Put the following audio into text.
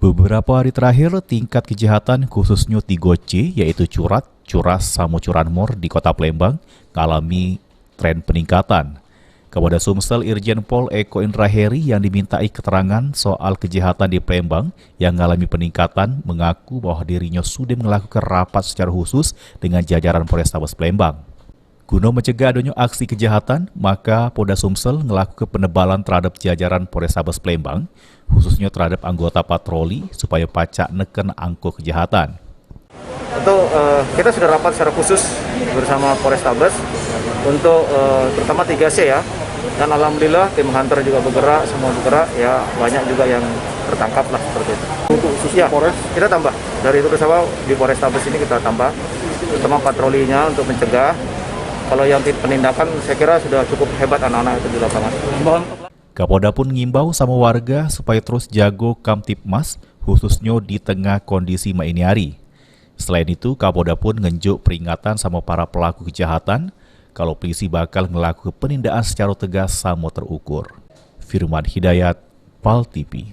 Beberapa hari terakhir, tingkat kejahatan khususnya 3C, yaitu curat, curas, sama curanmor di kota Palembang, mengalami tren peningkatan. Kapolda Sumsel Irjen Pol Eko Indraheri yang dimintai keterangan soal kejahatan di Palembang yang mengalami peningkatan mengaku bahwa dirinya sudah melakukan rapat secara khusus dengan jajaran Polrestabes Palembang. Guna mencegah adanya aksi kejahatan, maka Polda Sumsel melakukan penebalan terhadap jajaran Polrestabes Palembang, khususnya terhadap anggota patroli supaya pacak neken angka kejahatan. Untuk kita sudah rapat secara khusus bersama Polrestabes untuk terutama 3C ya, dan alhamdulillah tim hunter juga bergerak, semua bergerak ya, banyak juga yang tertangkap lah seperti itu. Untuk khusus ya, Polres kita tambah dari itu bersama di Polrestabes ini kita tambah, terutama patrolinya untuk mencegah. Kalau yang penindakan saya kira sudah cukup hebat anak-anak itu di lapangan. Kapolda pun ngimbau sama warga supaya terus jago Kamtipmas, khususnya di tengah kondisi ini hari. Selain itu, Kapolda pun ngenjuk peringatan sama para pelaku kejahatan kalau polisi bakal melakukan penindakan secara tegas sama terukur. Firman Hidayat, PAL TV.